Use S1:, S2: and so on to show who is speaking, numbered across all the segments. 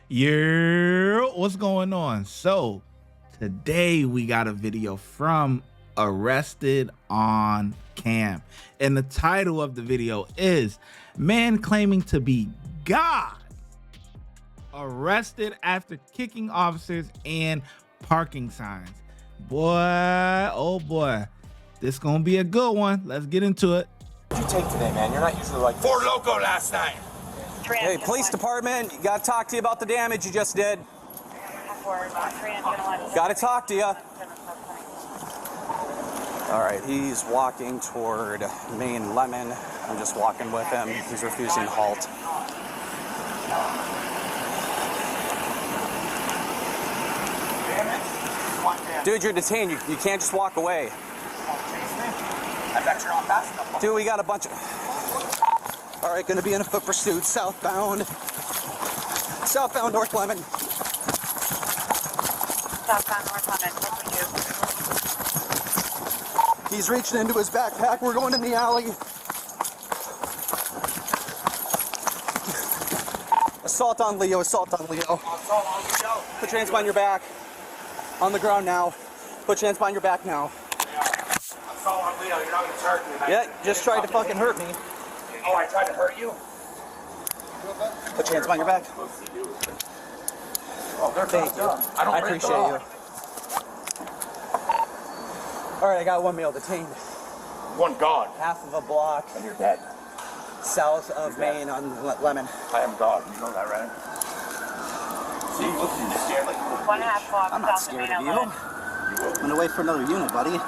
S1: Yeah, what's going on? So today we got a video from Arrested on Cam, and the title of the video is "Man Claiming to Be God Arrested After Kicking Officers and Parking Signs." Boy, oh boy, this gonna be a good one. Let's get into it.
S2: What did you take today, man? You're not usually like Four Loko last night.
S3: Hey, police department, got to talk to you about the damage you just did. Got to talk to you. All right, he's walking toward Main Lemon. I'm just walking with him. He's refusing to halt. Dude, you're detained. You can't just walk away.
S2: I bet you're on fast enough.
S3: Dude, we got a bunch of... All right, going to be in a foot pursuit, southbound. Southbound North Lemon.
S4: Southbound North Lemon, what for you?
S3: He's reaching into his backpack. We're going in the alley. Assault on Leo, assault on Leo.
S2: Assault on Leo.
S3: Put your hands behind your back. On the ground now. Put your hands behind your back now.
S2: Assault on Leo, you're not going to hurt me.
S3: Yeah, just tried to fucking hurt me.
S2: Oh, I tried to hurt you?
S3: Put your hands behind your back.
S2: Oh, they're
S3: Thank you. I appreciate you. All right, I got one male detained.
S2: One God.
S3: Half of a block
S2: And you're dead.
S3: south of Main on Lemon.
S2: I am God. You know that, right? See, look, you're scared like you
S4: 1.5 blocks
S3: I'm not
S4: south of
S3: scared
S4: Main
S3: of you.
S4: Lemon.
S3: I'm gonna wait for another unit, buddy.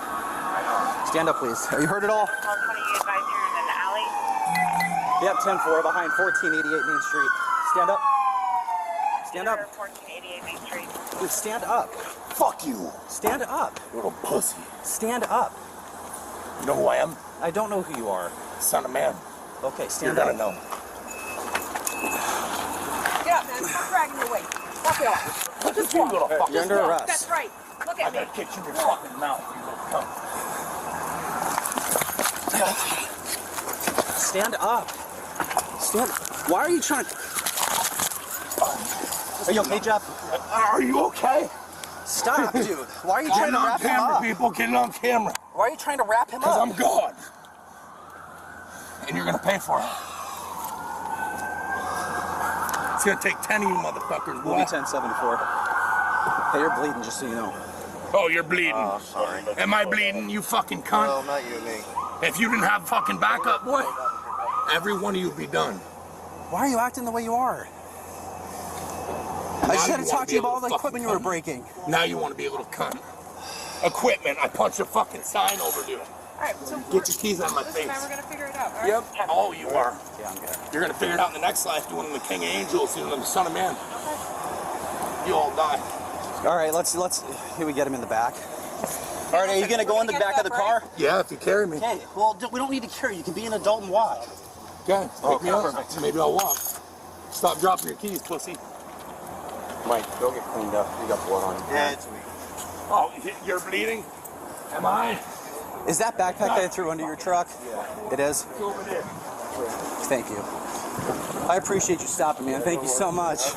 S3: Stand up, please. Have you heard it all?
S4: Call 20 advisor in an alley.
S3: Yep, 10-4 behind 1488 Main Street. Stand up. Stand up.
S4: 1488 Main Street.
S3: Dude, stand up.
S2: Fuck you,
S3: Stand up.
S2: little pussy.
S3: Stand up.
S2: You know who I am?
S3: I don't know who you are.
S2: Son of man.
S3: Okay,
S2: You're
S3: stand
S2: gonna
S3: up.
S2: know.
S5: Get up, man. Stop dragging your weight. Walk it off.
S2: Look at you, little fuck.
S3: You're under arrest.
S5: That's right. Look
S2: I'm
S5: at me.
S2: gonna kick you in your fucking mouth, you little cunt.
S3: Stand up. Stand. Why are you trying to... Are you okay, Jeff?
S2: Are you okay?
S3: Stop, dude. Why are you trying
S2: Get
S3: to
S2: on
S3: wrap him
S2: camera,
S3: up?
S2: people. Get it on camera.
S3: Why are you trying to wrap him
S2: Because
S3: up?
S2: I'm God. And you're gonna pay for it. It's gonna take 10 of you motherfuckers, boy.
S3: Movie 1074. Hey, you're bleeding, just so you know.
S2: Oh, you're bleeding.
S3: Oh, sorry.
S2: Am I bleeding, you fucking cunt?
S6: No, not you, me.
S2: If you didn't have fucking backup, boy, every one of you would be done.
S3: Why are you acting the way you are? I just had to talk to you about all the equipment you were breaking.
S2: Now you want to be a little cunt. Equipment, I punched a fucking sign over, dude.
S5: All right, so
S2: Get your keys out of my
S5: this
S2: face.
S5: time we're going to figure it out, all right?
S2: Yep. Oh, you are.
S3: Yeah, I'm good.
S2: You're gonna figure it out in the next life, doing the King of Angels, doing the Son of Man. You all die.
S3: All right, let's. Here we get him in the back. All right, are you gonna go in the back of the car?
S2: Yeah, if you carry me.
S3: Okay. Well, we don't need to carry. You can be an adult and walk.
S2: Okay, pick me up.
S3: perfect.
S2: Maybe I'll walk. Stop dropping your keys, pussy.
S3: Mike, go get cleaned up. You got blood on you.
S6: Yeah, it's me.
S2: Oh, you're bleeding? Am I?
S3: Is that backpack that I threw under your truck? Yeah. It is?
S2: Go over there.
S3: Thank you. I appreciate you stopping, man. Thank you so much.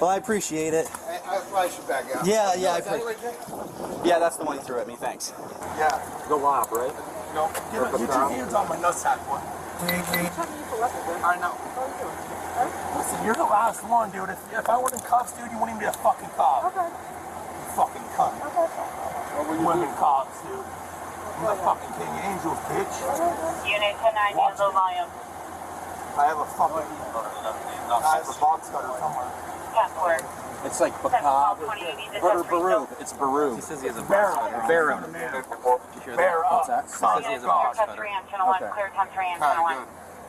S3: Well, I appreciate it.
S6: I probably should back out.
S3: Yeah, I
S6: Is that
S3: appreciate
S6: right there?
S3: Yeah, that's the one you threw at me. Thanks.
S6: Yeah.
S3: The lob, right?
S2: No, get your hands on my nutsack, boy. I know. Listen, you're the last one, dude. If I weren't in cuffs, dude, you wouldn't even be a fucking cop.
S5: Okay.
S2: You fucking cunt. What were you women cops, dude? I'm the fucking King of Angels, bitch.
S4: Unit 10-9, handle volume.
S2: I have a fucking... I have a box cutter somewhere.
S4: 10-4.
S3: It's like
S4: Call
S3: Bacab
S4: 20, you need to
S3: or
S4: test
S3: Baru.
S4: refill.
S3: It's Baru.
S6: He says he has a
S2: Bear
S3: Bear.
S2: Bear up.
S3: What's that?
S2: Son
S4: Unit
S2: of God.
S4: 4, 10-3 on channel 1, clear 10-3 on channel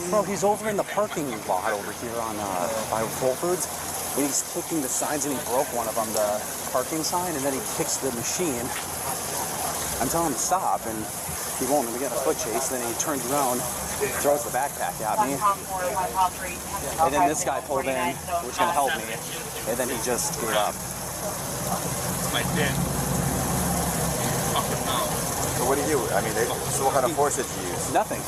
S4: 1.
S3: Bro, he's over in the parking lot over here on by Whole Foods. And he's kicking the signs and he broke one of them, the parking sign, and then he kicks the machine. I'm telling him to stop, and he won't. And we got a foot chase. Then he turns around, throws the backpack at me,
S4: 1 call 4, 1 call 3.
S3: and then this guy pulled in, which can help me, and then he just gave up.
S2: My dick. Fucking mouth. Go
S6: So what do you do? I mean, so what kind of force did you use?
S3: Nothing.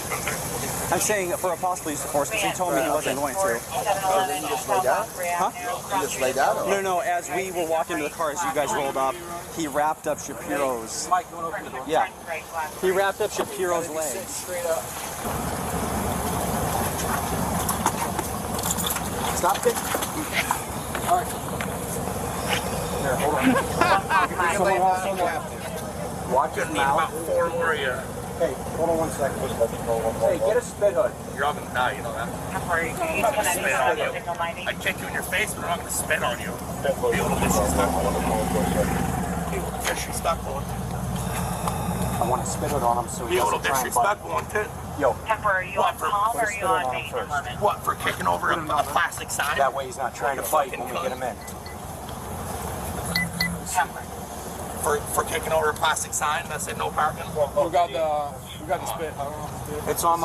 S3: I'm saying for a possible use of force because he told me he wasn't going to.
S6: So then you just lay down?
S3: Huh?
S6: You just lay down? Or?
S3: No. As we were walking to the car, as you guys rolled up, he wrapped up Shapiro's. Yeah. He wrapped up Shapiro's legs.
S2: Stop it. All right. Here, hold on. Watch your mouth. About 4 more here. Hey, hold on 1 second. Hey, get a spit hood.
S7: You're all gonna die, you know that? I kick you in your face, but I'm not gonna spit on you. Be a little disrespectful. Be a little disrespectful.
S2: I want to spit hood on him so he
S7: Be a little
S2: doesn't try and
S7: disrespectful one too.
S2: Yo.
S4: Temper, are you on calm or are you on danger limit?
S7: What, for kicking over a plastic sign?
S2: That way he's not trying to fight when we get him in.
S4: Temper.
S7: For kicking over a plastic sign that said no parking?
S2: We got the spit. I don't know. It's on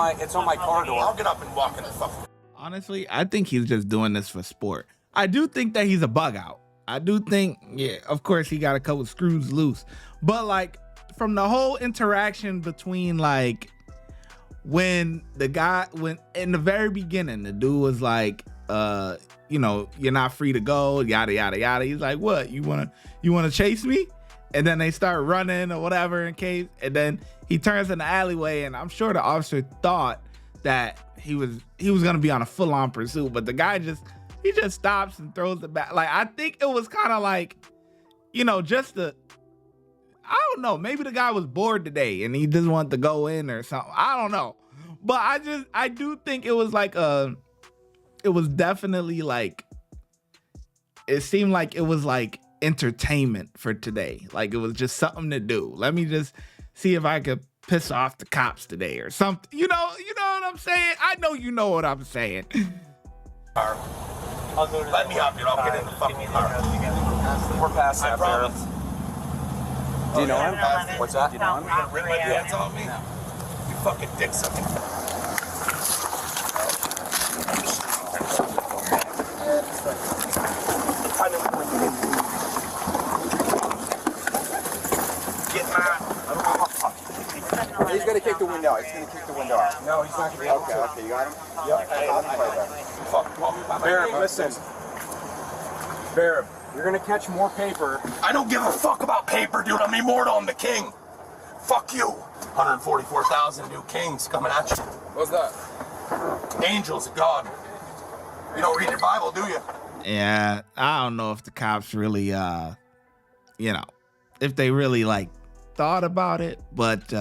S2: my car door.
S7: I'll get up and walk in the fuck.
S1: Honestly, I think he's just doing this for sport. I do think that he's a bug out. I do think, yeah, of course he got a couple screws loose, but like from the whole interaction between like when in the very beginning, the dude was like, you know, you're not free to go, yada, yada, yada. He's like, what, you wanna chase me? And then they start running or whatever in case, and then he turns in the alleyway, and I'm sure the officer thought that he was gonna be on a full-on pursuit, but the guy just stops and throws it back. Like, I think it was kind of like, you know, I don't know, maybe the guy was bored today and he just wanted to go in or something. I don't know. But I do think it was like it was definitely like, it seemed like it was like entertainment for today. Like it was just something to do. Let me just see if I could piss off the cops today or something. You know what I'm saying? I know you know what I'm saying.
S7: Let me up, I'll get in the fucking car.
S2: We're past that,
S7: promise.
S3: Do you know him?
S2: What's that?
S3: Do you know him?
S7: Ring my hands on me? You fucking dick sucking.
S6: He's gonna kick the window out. He's gonna kick the window out.
S2: No, he's not going to be able to.
S6: Okay, you got him?
S2: Yep. Barab, listen. Barab, you're going to catch more paper.
S7: I don't give a fuck about paper, dude. I'm immortal. I'm the king. Fuck you. 144,000 new kings coming at you.
S2: What's that?
S7: Angels of God. You don't read your Bible, do you?
S1: Yeah, I don't know if the cops really, you know, if they really like thought about it, but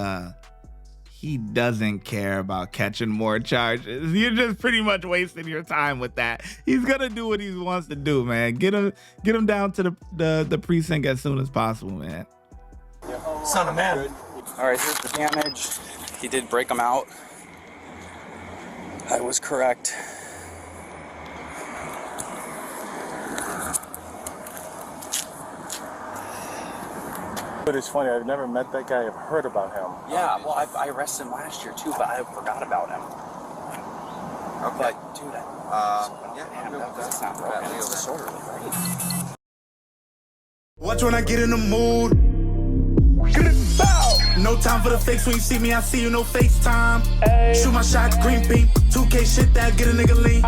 S1: he doesn't care about catching more charges. You're just pretty much wasting your time with that. He's gonna do what he wants to do, man. Get him down to the precinct as soon as possible, man.
S7: Son of man.
S3: All right, here's the damage. He did break them out. I was correct.
S8: But it's funny, I've never met that guy, I've heard about him.
S3: Yeah, well, I arrested him last year too, but I forgot about him.
S6: Okay.
S3: But, dude,
S6: It's
S3: not broken, it's disorderly, right?
S9: Watch when I get in the mood. No time for the fakes. When you see me, I see you, no FaceTime. Shoot my shot, green beam. 2K shit that get a nigga lean.